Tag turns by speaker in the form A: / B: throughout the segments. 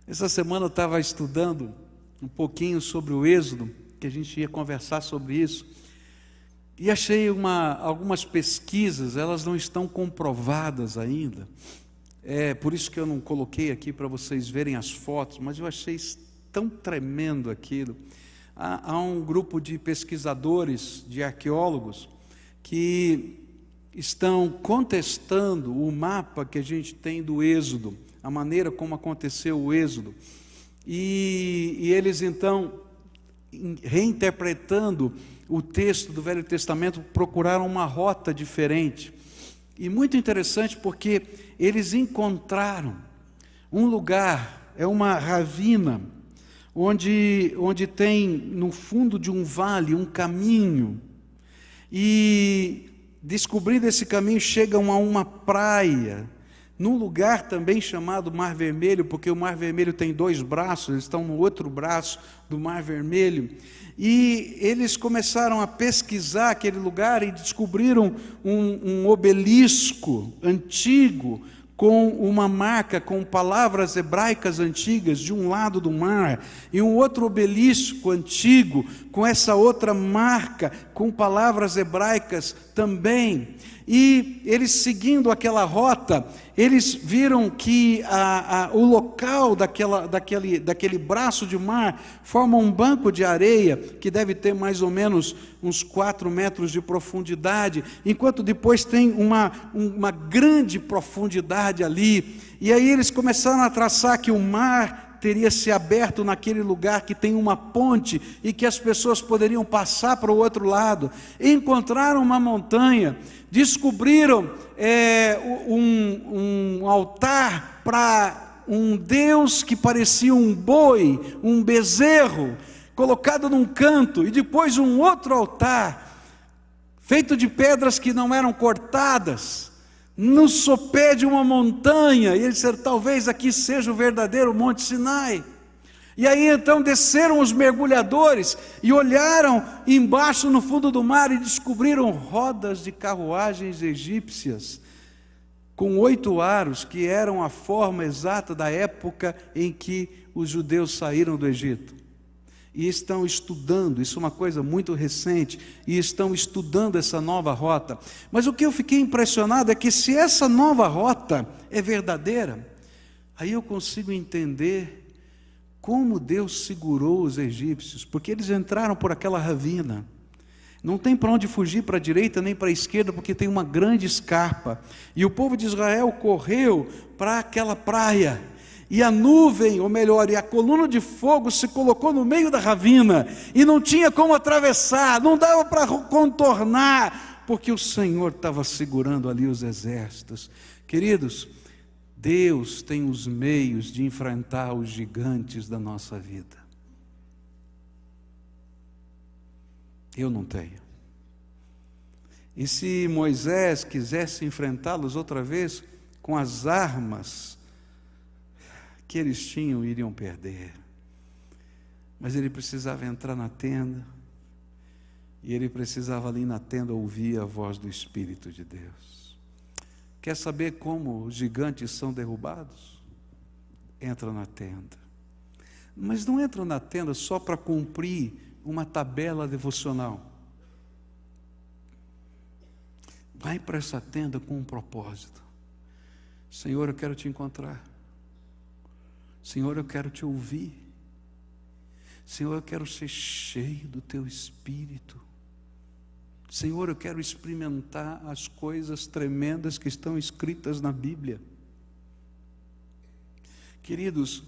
A: Essa semana eu estava estudando um pouquinho sobre o Êxodo, que a gente ia conversar sobre isso, e achei algumas pesquisas, elas não estão comprovadas ainda, por isso que eu não coloquei aqui para vocês verem as fotos, mas eu achei tão tremendo aquilo. Há um grupo de pesquisadores, de arqueólogos, que estão contestando o mapa que a gente tem do Êxodo, a maneira como aconteceu o Êxodo, e eles então, reinterpretando o texto do Velho Testamento, procuraram uma rota diferente, e muito interessante porque eles encontraram um lugar, uma ravina, onde tem no fundo de um vale um caminho, e descobrindo esse caminho chegam a uma praia, num lugar também chamado Mar Vermelho, porque o Mar Vermelho tem dois braços, eles estão no outro braço do Mar Vermelho, e eles começaram a pesquisar aquele lugar e descobriram um obelisco antigo, com uma marca, com palavras hebraicas antigas de um lado do mar, e um outro obelisco antigo, com essa outra marca, com palavras hebraicas também. E eles, seguindo aquela rota, eles viram que o local daquele braço de mar forma um banco de areia, que deve ter mais ou menos uns 4 metros de profundidade, enquanto depois tem uma grande profundidade ali. E aí eles começaram a traçar que o mar teria se aberto naquele lugar que tem uma ponte e que as pessoas poderiam passar para o outro lado. Encontraram uma montanha, descobriram um altar para um deus que parecia um boi, um bezerro, colocado num canto, e depois um outro altar, feito de pedras que não eram cortadas, no sopé de uma montanha. E eles disseram, talvez aqui seja o verdadeiro Monte Sinai. E aí então desceram os mergulhadores e olharam embaixo no fundo do mar e descobriram rodas de carruagens egípcias, com 8 aros, que eram a forma exata da época em que os judeus saíram do Egito. E estão estudando, isso é uma coisa muito recente, e estão estudando essa nova rota. Mas o que eu fiquei impressionado é que, se essa nova rota é verdadeira, aí eu consigo entender como Deus segurou os egípcios, porque eles entraram por aquela ravina, não tem para onde fugir, para a direita nem para a esquerda, porque tem uma grande escarpa, e o povo de Israel correu para aquela praia, e a nuvem, ou melhor, e a coluna de fogo se colocou no meio da ravina, e não tinha como atravessar, não dava para contornar, porque o Senhor estava segurando ali os exércitos. Queridos, Deus tem os meios de enfrentar os gigantes da nossa vida. Eu não tenho. E se Moisés quisesse enfrentá-los outra vez, com as armas que eles tinham, iriam perder. Mas ele precisava entrar na tenda, e ele precisava ali na tenda ouvir a voz do Espírito de Deus. Quer saber como os gigantes são derrubados? Entra na tenda. Mas não entra na tenda só para cumprir uma tabela devocional. Vai para essa tenda com um propósito. Senhor, eu quero te encontrar. Senhor, eu quero te ouvir. Senhor, eu quero ser cheio do teu Espírito. Senhor, eu quero experimentar as coisas tremendas que estão escritas na Bíblia. Queridos,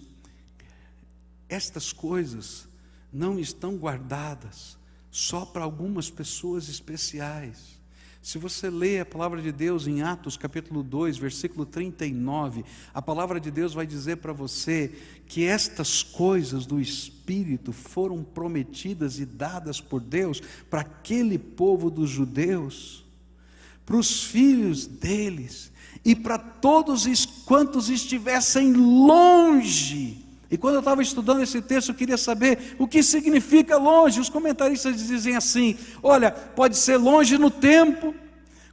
A: estas coisas não estão guardadas só para algumas pessoas especiais. Se você lê a palavra de Deus em Atos capítulo 2, versículo 39, a palavra de Deus vai dizer para você que estas coisas do Espírito foram prometidas e dadas por Deus para aquele povo dos judeus, para os filhos deles e para todos quantos estivessem longe. E quando eu estava estudando esse texto, eu queria saber o que significa longe. Os comentaristas dizem assim, olha, pode ser longe no tempo,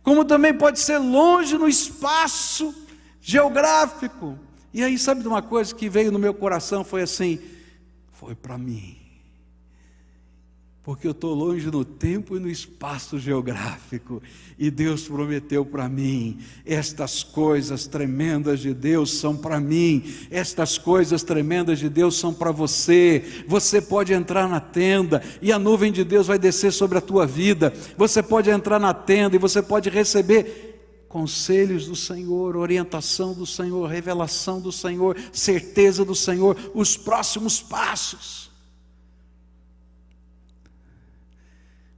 A: como também pode ser longe no espaço geográfico. E aí, sabe de uma coisa que veio no meu coração? Foi assim, foi para mim. Porque eu estou longe no tempo e no espaço geográfico, e Deus prometeu para mim, estas coisas tremendas de Deus são para mim, estas coisas tremendas de Deus são para você. Você pode entrar na tenda, e a nuvem de Deus vai descer sobre a tua vida. Você pode entrar na tenda, e você pode receber conselhos do Senhor, orientação do Senhor, revelação do Senhor, certeza do Senhor, os próximos passos.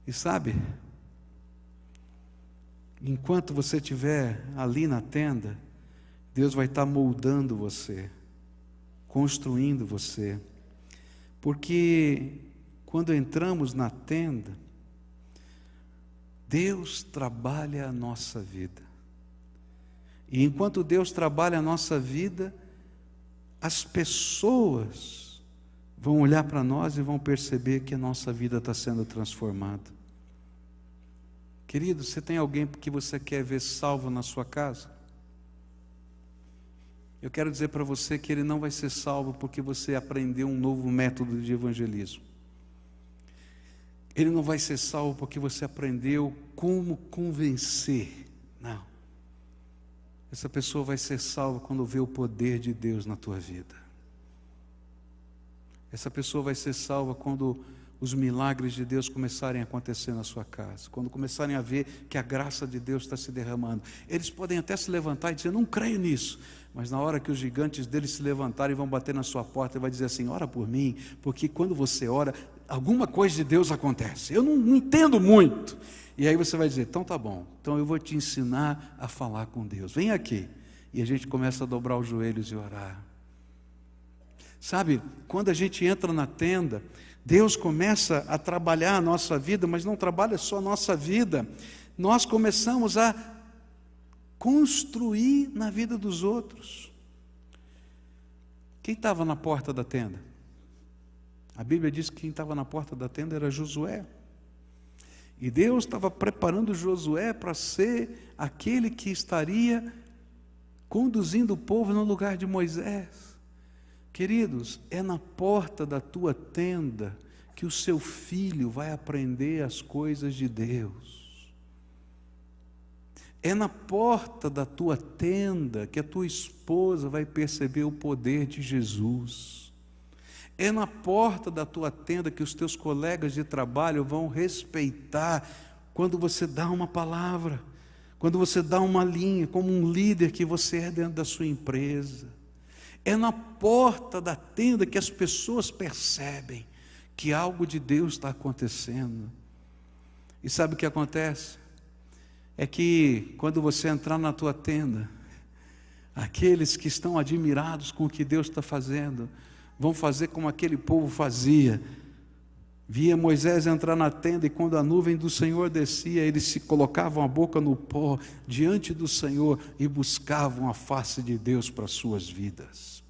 A: E sabe, enquanto você estiver ali na tenda, Deus vai estar moldando você, construindo você, porque quando entramos na tenda, Deus trabalha a nossa vida, e enquanto Deus trabalha a nossa vida, as pessoas vão olhar para nós e vão perceber que a nossa vida está sendo transformada. Querido, você tem alguém que você quer ver salvo na sua casa? Eu quero dizer para você que ele não vai ser salvo porque você aprendeu um novo método de evangelismo. Ele não vai ser salvo porque você aprendeu como convencer. Não. Essa pessoa vai ser salva quando vê o poder de Deus na tua vida. Essa pessoa vai ser salva quando os milagres de Deus começarem a acontecer na sua casa, quando começarem a ver que a graça de Deus está se derramando. Eles podem até se levantar e dizer, não creio nisso, mas na hora que os gigantes deles se levantarem, vão bater na sua porta e vai dizer assim, ora por mim, porque quando você ora, alguma coisa de Deus acontece. Eu não entendo muito. E aí você vai dizer, então tá bom, então eu vou te ensinar a falar com Deus. Vem aqui. E a gente começa a dobrar os joelhos e orar. Sabe, quando a gente entra na tenda, Deus começa a trabalhar a nossa vida, mas não trabalha só a nossa vida. Nós começamos a construir na vida dos outros. Quem estava na porta da tenda? A Bíblia diz que quem estava na porta da tenda era Josué. E Deus estava preparando Josué para ser aquele que estaria conduzindo o povo no lugar de Moisés. Queridos, é na porta da tua tenda que o seu filho vai aprender as coisas de Deus. É na porta da tua tenda que a tua esposa vai perceber o poder de Jesus. É na porta da tua tenda que os teus colegas de trabalho vão respeitar quando você dá uma palavra, quando você dá uma linha, como um líder que você é dentro da sua empresa. É na porta da tenda que as pessoas percebem que algo de Deus está acontecendo. E sabe o que acontece? É que quando você entrar na tua tenda, aqueles que estão admirados com o que Deus está fazendo, vão fazer como aquele povo fazia. Via Moisés entrar na tenda e quando a nuvem do Senhor descia, eles se colocavam a boca no pó diante do Senhor e buscavam a face de Deus para as suas vidas.